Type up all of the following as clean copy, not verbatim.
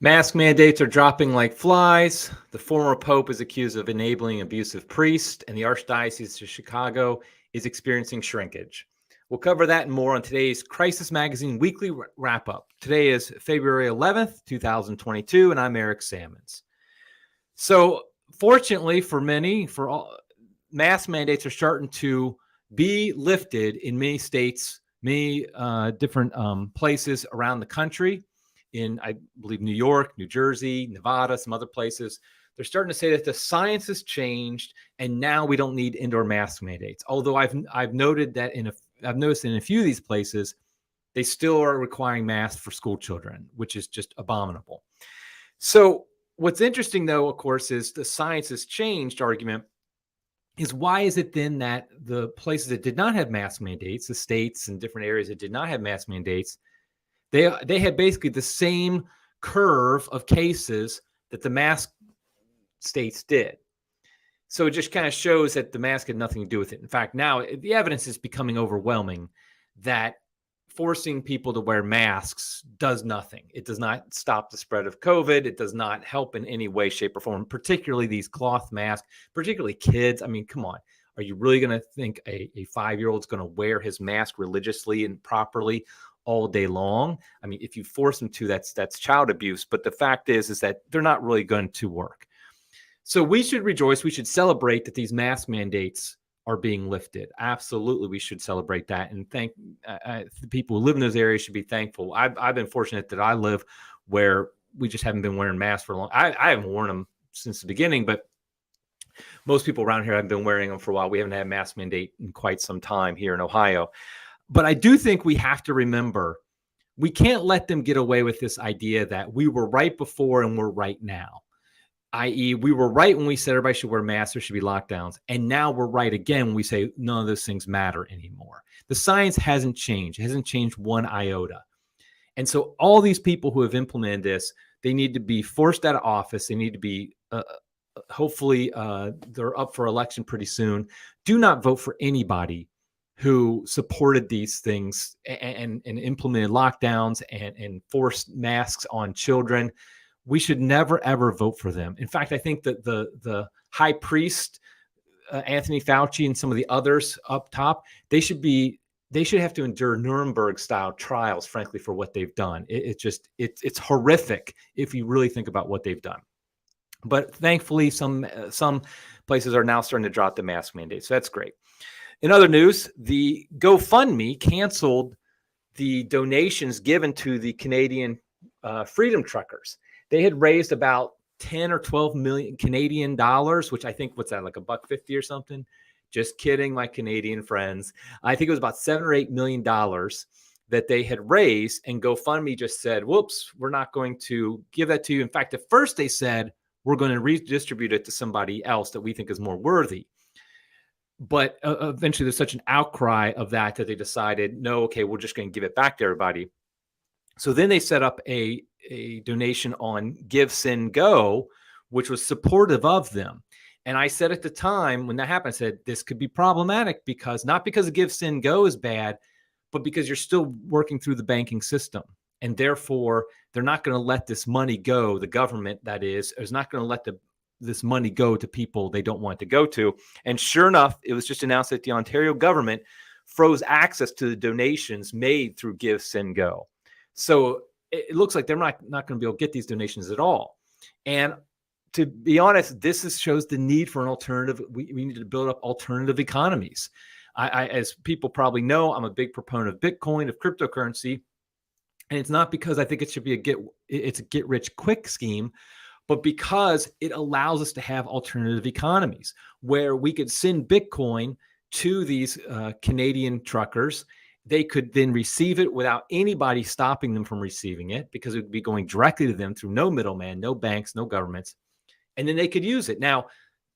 Mask mandates are dropping like flies. The former pope is accused of enabling abusive priests, and the Archdiocese of Chicago is experiencing shrinkage. We'll cover that and more on today's Crisis Magazine weekly wrap-up. Today is February 11th, 2022, and I'm Eric Sammons. So, fortunately for many, mask mandates are starting to be lifted in many states, many different places around the country. In, I believe, New York, New Jersey, Nevada, some other places. They're starting to say that the science has changed and now we don't need indoor mask mandates. Although I've noted that I've noticed in a few of these places, they still are requiring masks for school children, which is just abominable. So what's interesting, though, of course, is the science has changed argument is why is it then that the places that did not have mask mandates, the states and different areas that did not have mask mandates, they had basically the same curve of cases that the mask states did. So it just kind of shows that the mask had nothing to do with it. In fact, now the evidence is becoming overwhelming that forcing people to wear masks does nothing. It does not stop the spread of COVID. It does not help in any way, shape, or form, particularly these cloth masks, particularly kids. I mean, come on. Are you really going to think a 5-year-old is going to wear his mask religiously and properly all day long? I mean, if you force them to, that's child abuse. But the fact is that they're not really going to work. So we should rejoice. We should celebrate that these mask mandates are being lifted. Absolutely, we should celebrate that and thank the people who live in those areas should be thankful. I've been fortunate that I live where we just haven't been wearing masks for long. I haven't worn them since the beginning, but most people around here have been wearing them for a while. We haven't had a mask mandate in quite some time here in Ohio. But I do think we have to remember, we can't let them get away with this idea that we were right before and we're right now. I.e., we were right when we said everybody should wear masks, there should be lockdowns. And now we're right again when we say none of those things matter anymore. The science hasn't changed. It hasn't changed one iota. And so all these people who have implemented this, they need to be forced out of office. They need to be, hopefully, they're up for election pretty soon. Do not vote for anybody who supported these things and implemented lockdowns and forced masks on children. We should never, ever vote for them. In fact, I think that the high priest, Anthony Fauci, and some of the others up top, they should have to endure Nuremberg-style trials, frankly, for what they've done. It's horrific if you really think about what they've done. But thankfully, some places are now starting to drop the mask mandate, so that's great. In other news, the GoFundMe canceled the donations given to the Canadian freedom truckers. They had raised about 10 or 12 million Canadian dollars, which I think, what's that, like $1.50 or something? Just kidding, my Canadian friends. I think it was about $7 or $8 million that they had raised, and GoFundMe just said, whoops, we're not going to give that to you. In fact, at first they said, we're going to redistribute it to somebody else that we think is more worthy. But eventually there's such an outcry of that they decided, no, okay, we're just going to give it back to everybody. So then they set up a donation on Give, Send, Go, which was supportive of them. And I said at the time when that happened, I said, this could be problematic because not because Give, Send, Go is bad, but because you're still working through the banking system. And therefore, they're not going to let this money go. The government, that is not going to let this money go to people they don't want to go to. And sure enough, it was just announced that the Ontario government froze access to the donations made through Give, Send, Go. So it looks like they're not going to be able to get these donations at all. And to be honest, this shows the need for an alternative. We need to build up alternative economies. As people probably know, I'm a big proponent of Bitcoin, of cryptocurrency. And it's not because I think it should be a get rich quick scheme, but because it allows us to have alternative economies where we could send Bitcoin to these Canadian truckers. They could then receive it without anybody stopping them from receiving it because it would be going directly to them through no middleman, no banks, no governments. And then they could use it. Now,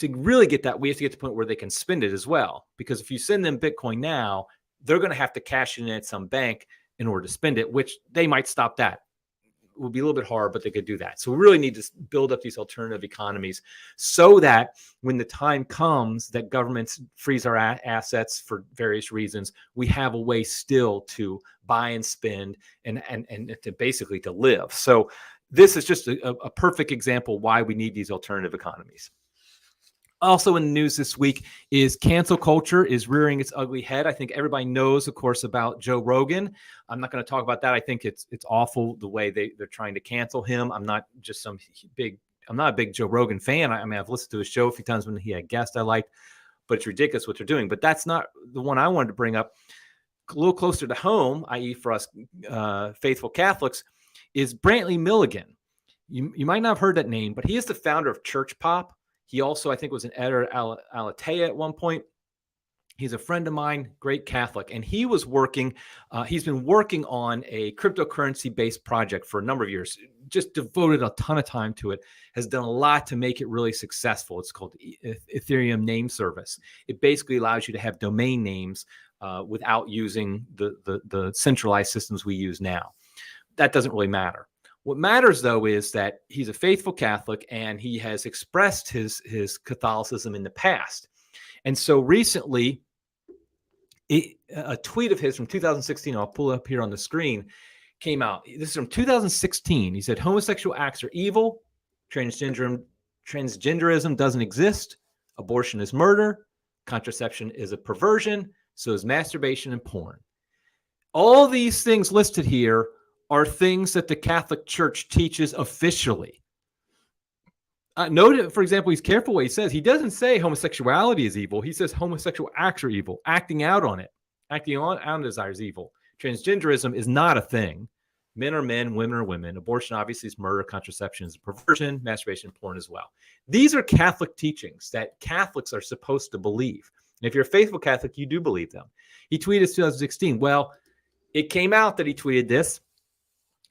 to really get that, we have to get to the point where they can spend it as well. Because if you send them Bitcoin now, they're going to have to cash it in at some bank in order to spend it, which they might stop that. It will be a little bit hard, but they could do that. So we really need to build up these alternative economies so that when the time comes that governments freeze our assets for various reasons, we have a way still to buy and spend and to basically to live. So this is just a perfect example why we need these alternative economies. Also in the news this week is cancel culture is rearing its ugly head. I think everybody knows, of course, about Joe Rogan. I'm not going to talk about that. I think it's awful the way they're trying to cancel him. I'm not a big Joe Rogan fan. I mean, I've listened to his show a few times when he had guests I liked, but it's ridiculous what they're doing. But that's not the one I wanted to bring up. A little closer to home, i.e. for us faithful Catholics, is Brantley Milligan. You might not have heard that name, but he is the founder of Church Pop. He also, I think, was an editor at Alatea at one point. He's a friend of mine, great Catholic, and he was working. He's been working on a cryptocurrency-based project for a number of years. Just devoted a ton of time to it. Has done a lot to make it really successful. It's called Ethereum Name Service. It basically allows you to have domain names without using the centralized systems we use now. That doesn't really matter. What matters, though, is that he's a faithful Catholic and he has expressed his Catholicism in the past. And so recently, a tweet of his from 2016, I'll pull it up here on the screen, came out. This is from 2016. He said, homosexual acts are evil. Transgenderism doesn't exist. Abortion is murder. Contraception is a perversion. So is masturbation and porn. All these things listed here are things that the Catholic Church teaches officially. Note, for example, he's careful what he says. He doesn't say homosexuality is evil. He says homosexual acts are evil. Acting out on it, acting on desire is evil. Transgenderism is not a thing. Men are men, women are women. Abortion obviously is murder. Contraception is a perversion. Masturbation, porn as well. These are Catholic teachings that Catholics are supposed to believe. And if you're a faithful Catholic, you do believe them. He tweeted 2016. Well, it came out that he tweeted this.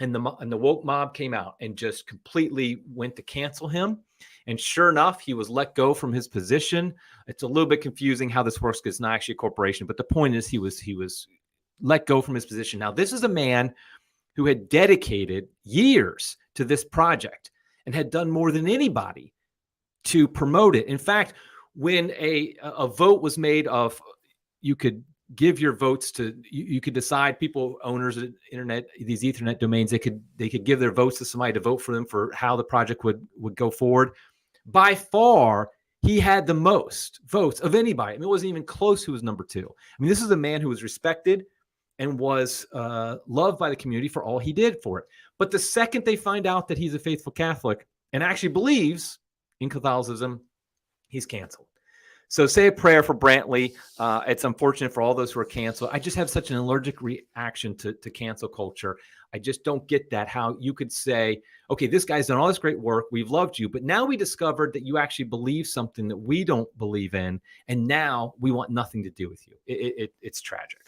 And the woke mob came out and just completely went to cancel him. And sure enough, he was let go from his position. It's a little bit confusing how this works because it's not actually a corporation. But the point is he was let go from his position. Now, this is a man who had dedicated years to this project and had done more than anybody to promote it. In fact, when a vote was made of you could give your votes to, you could decide, people, owners of internet, these Ethernet domains, they could give their votes to somebody to vote for them for how the project would go forward. By far, he had the most votes of anybody. I mean, it wasn't even close who was number two. I mean, this is a man who was respected and was loved by the community for all he did for it. But the second they find out that he's a faithful Catholic and actually believes in Catholicism, he's canceled. So say a prayer for Brantley. It's unfortunate for all those who are canceled. I just have such an allergic reaction to cancel culture. I just don't get that, how you could say, okay, this guy's done all this great work. We've loved you. But now we discovered that you actually believe something that we don't believe in. And now we want nothing to do with you. It's tragic.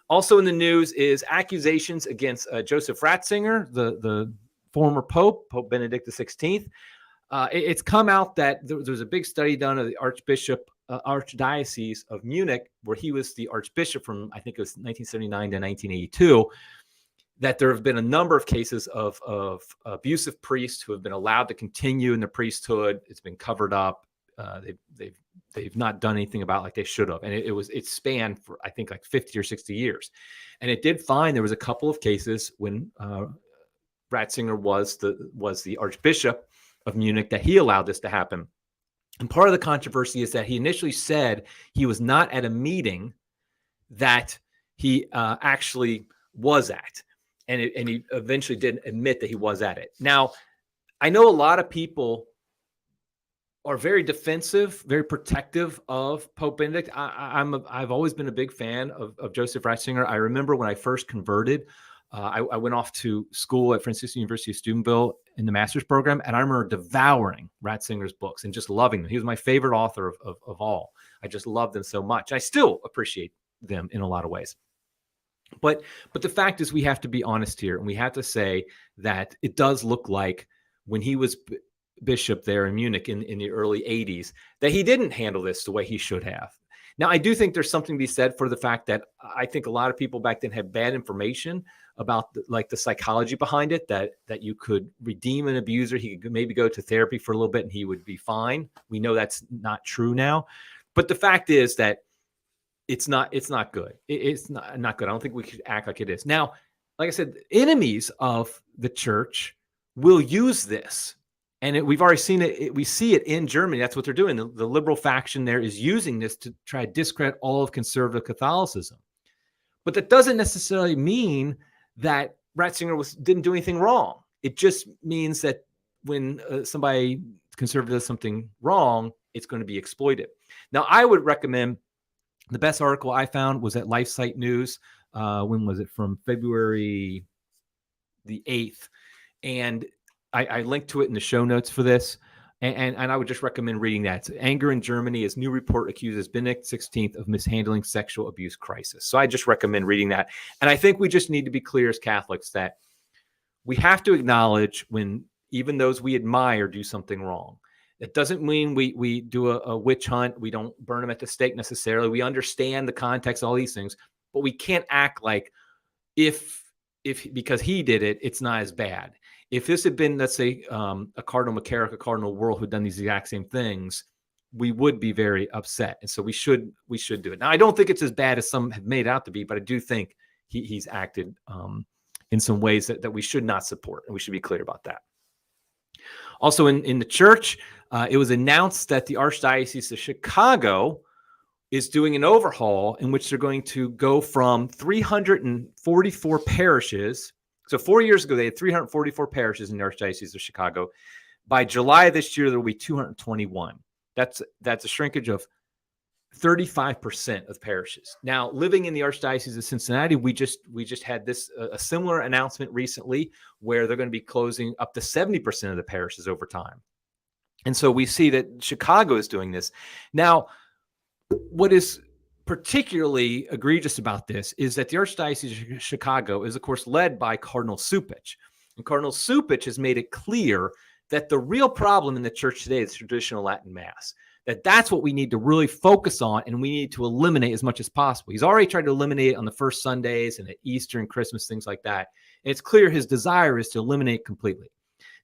Also in the news is accusations against Joseph Ratzinger, the former Pope Benedict XVI. It's come out that there's a big study done of the Archdiocese of Munich, where he was the archbishop from, I think it was 1979 to 1982, that there have been a number of cases of abusive priests who have been allowed to continue in the priesthood. It's been covered up. They've not done anything about it like they should have. And it spanned for, I think, like 50 or 60 years. And it did find there was a couple of cases when Ratzinger was the archbishop of Munich that he allowed this to happen. And part of the controversy is that he initially said he was not at a meeting that he actually was at. And he eventually did admit that he was at it. Now, I know a lot of people are very defensive, very protective of Pope Benedict. I've always been a big fan of Joseph Ratzinger. I remember when I first converted, I went off to school at Franciscan University of Steubenville in the master's program, and I remember devouring Ratzinger's books and just loving them. He was my favorite author of all. I just loved them so much. I still appreciate them in a lot of ways. But the fact is, we have to be honest here, and we have to say that it does look like when he was bishop there in Munich in the early 80s, that he didn't handle this the way he should have. Now, I do think there's something to be said for the fact that I think a lot of people back then had bad information about the psychology behind it, that you could redeem an abuser. He could maybe go to therapy for a little bit and he would be fine. We know that's not true now. But the fact is that it's not good. It's not good. I don't think we should act like it is. Now, like I said, enemies of the church will use this. And we've already seen it. We see it in Germany. That's what they're doing. The liberal faction there is using this to try to discredit all of conservative Catholicism. But that doesn't necessarily mean that Ratzinger didn't do anything wrong. It just means that when somebody conservative does something wrong, it's going to be exploited. Now, I would recommend the best article I found was at LifeSite News. When was it? From February the 8th. And I linked to it in the show notes for this. And I would just recommend reading that. It's Anger in Germany as New Report Accuses Benedict XVI of Mishandling Sexual Abuse Crisis. So I just recommend reading that. And I think we just need to be clear as Catholics that we have to acknowledge when even those we admire do something wrong. It doesn't mean we do a witch hunt. We don't burn them at the stake necessarily. We understand the context, all these things, but we can't act like if because he did it, it's not as bad. If this had been, let's say, a Cardinal McCarrick, a Cardinal Wuerl who'd done these exact same things, we would be very upset. And so we should do it. Now, I don't think it's as bad as some have made out to be, but I do think he's acted in some ways that we should not support. And we should be clear about that. Also in the church, it was announced that the Archdiocese of Chicago is doing an overhaul in which they're going to go from 344 parishes. So 4 years ago, they had 344 parishes in the Archdiocese of Chicago. By July of this year, there will be 221. That's a shrinkage of 35% of parishes. Now, living in the Archdiocese of Cincinnati, we just had this a similar announcement recently where they're going to be closing up to 70% of the parishes over time. And so we see that Chicago is doing this. Now, what is particularly egregious about this is that the Archdiocese of Chicago is, of course, led by Cardinal Cupich. And Cardinal Cupich has made it clear that the real problem in the church today is traditional Latin Mass, that's what we need to really focus on, and we need to eliminate as much as possible. He's already tried to eliminate it on the first Sundays and at Easter and Christmas, things like that. And it's clear his desire is to eliminate it completely.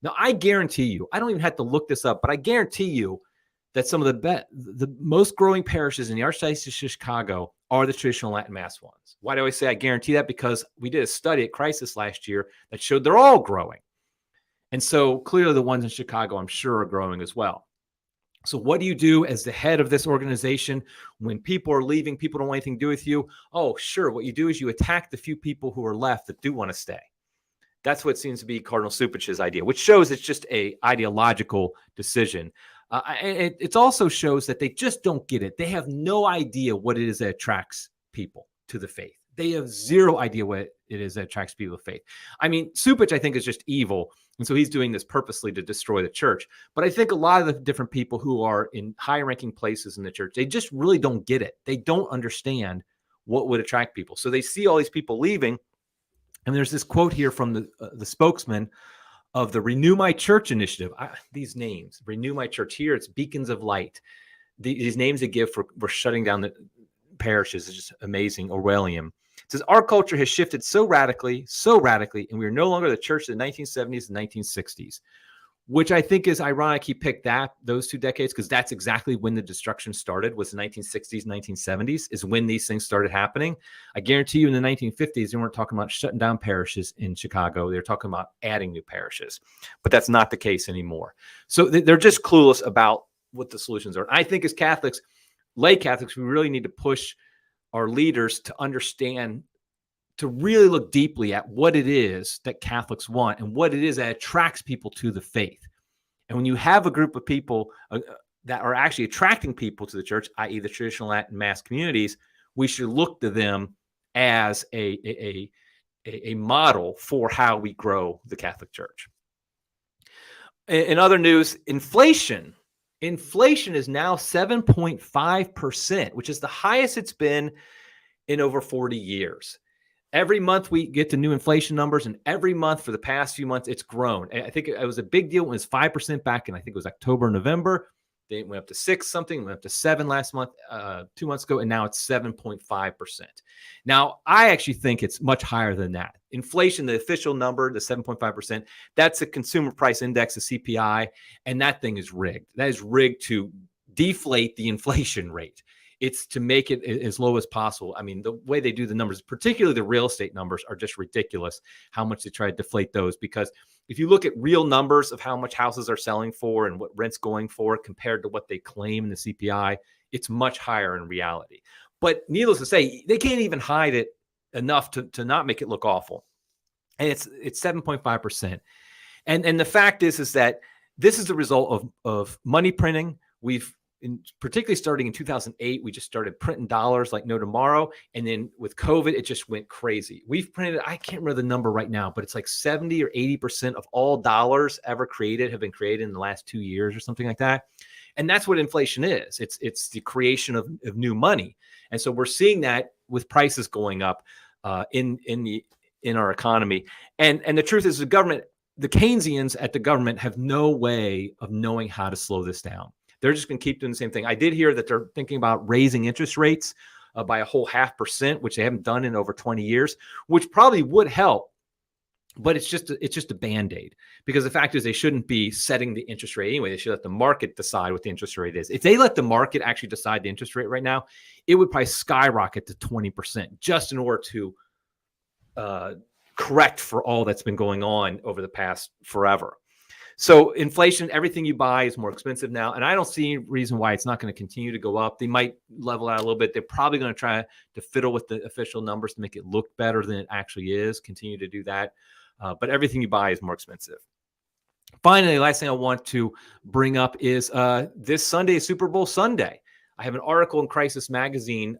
Now, I guarantee you, I don't even have to look this up, but I guarantee you that some of the most growing parishes in the Archdiocese of Chicago are the traditional Latin Mass ones. Why do I say I guarantee that? Because we did a study at Crisis last year that showed they're all growing. And so clearly the ones in Chicago, I'm sure, are growing as well. So what do you do as the head of this organization when people are leaving, people don't want anything to do with you? Oh, sure. What you do is you attack the few people who are left that do want to stay. That's what seems to be Cardinal Cupich's idea, which shows it's just an ideological decision. It also shows that they just don't get it. They have no idea what it is that attracts people to the faith. They have zero idea what it is that attracts people to faith. I mean, Cupich, I think, is just evil. And so he's doing this purposely to destroy the church. But I think a lot of the different people who are in high-ranking places in the church, they just really don't get it. They don't understand what would attract people. So they see all these people leaving. And there's this quote here from the spokesman of the Renew My Church initiative. These names, Renew My Church. Here, it's Beacons of Light. These names they give for shutting down the parishes is just amazing. Orwellian. It says, our culture has shifted so radically, and we are no longer the church of the 1970s and 1960s, which I think is ironic he picked those 2 decades, because that's exactly when the destruction started, was the 1960s, 1970s, is when these things started happening. I guarantee you in the 1950s, they weren't talking about shutting down parishes in Chicago. They were talking about adding new parishes, but that's not the case anymore. So they're just clueless about what the solutions are. I think as Catholics, lay Catholics, we really need to push our leaders to understand, to really look deeply at what it is that Catholics want and what it is that attracts people to the faith. And when you have a group of people that are actually attracting people to the church, i.e. the traditional Latin Mass communities, we should look to them as a model for how we grow the Catholic Church. In other news, inflation is now 7.5%, which is the highest it's been in over 40 years. Every month we get the new inflation numbers, and every month for the past few months, it's grown. I think it was a big deal when it was 5% back in, I think it was October, November. Then it went up to 6 something, went up to 7 last month, 2 months ago, and now it's 7.5%. Now, I actually think it's much higher than that. Inflation, the official number, the 7.5%, that's a consumer price index, the CPI, and that thing is rigged. That is rigged to deflate the inflation rate. It's to make it as low as possible. I mean, the way they do the numbers, particularly the real estate numbers, are just ridiculous, how much they try to deflate those. Because if you look at real numbers of how much houses are selling for and what rent's going for compared to what they claim in the CPI, it's much higher in reality. But needless to say, they can't even hide it enough to not make it look awful. And it's 7.5%. And the fact is that this is the result of money printing. Particularly starting in 2008, we just started printing dollars like no tomorrow. And then with COVID, it just went crazy. We've printed, I can't remember the number right now, but it's like 70 or 80% of all dollars ever created have been created in the last 2 years or something like that. And that's what inflation is. It's the creation of new money. And so we're seeing that with prices going up in our economy. And the truth is, the Keynesians at the government have no way of knowing how to slow this down. They're just going to keep doing the same thing. I did hear that they're thinking about raising interest rates by a whole 0.5%, which they haven't done in over 20 years, which probably would help. But it's just a Band-Aid, because the fact is they shouldn't be setting the interest rate anyway. They should let the market decide what the interest rate is. If they let the market actually decide the interest rate right now, it would probably skyrocket to 20% just in order to correct for all that's been going on over the past forever. So inflation, everything you buy is more expensive now. And I don't see any reason why it's not going to continue to go up. They might level out a little bit. They're probably going to try to fiddle with the official numbers to make it look better than it actually is, continue to do that. But everything you buy is more expensive. Finally, last thing I want to bring up is this Sunday is Super Bowl Sunday. I have an article in Crisis Magazine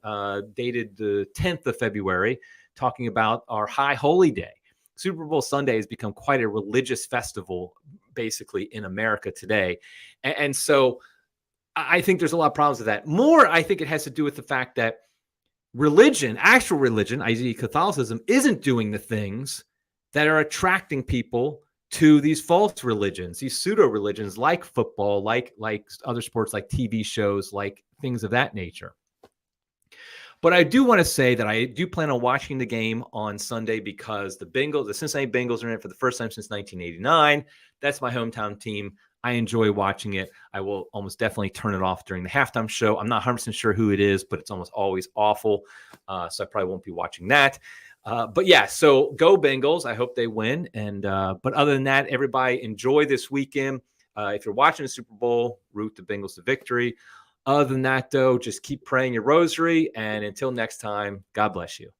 dated the 10th of February talking about our High Holy Day. Super Bowl Sunday has become quite a religious festival, basically, in America today. And so I think there's a lot of problems with that. More, I think it has to do with the fact that religion, actual religion, i.e. Catholicism, isn't doing the things that are attracting people to these false religions, these pseudo religions like football, like other sports, like TV shows, like things of that nature. But I do want to say that I do plan on watching the game on Sunday because the Cincinnati Bengals are in it for the first time since 1989. That's my hometown team. I enjoy watching it. I will almost definitely turn it off during the halftime show. I'm not 100% sure who it is, but it's almost always awful. So I probably won't be watching that. But yeah, so go Bengals. I hope they win. And but other than that, everybody enjoy this weekend. If you're watching the Super Bowl, root the Bengals to victory. Other than that, though, just keep praying your rosary. And until next time, God bless you.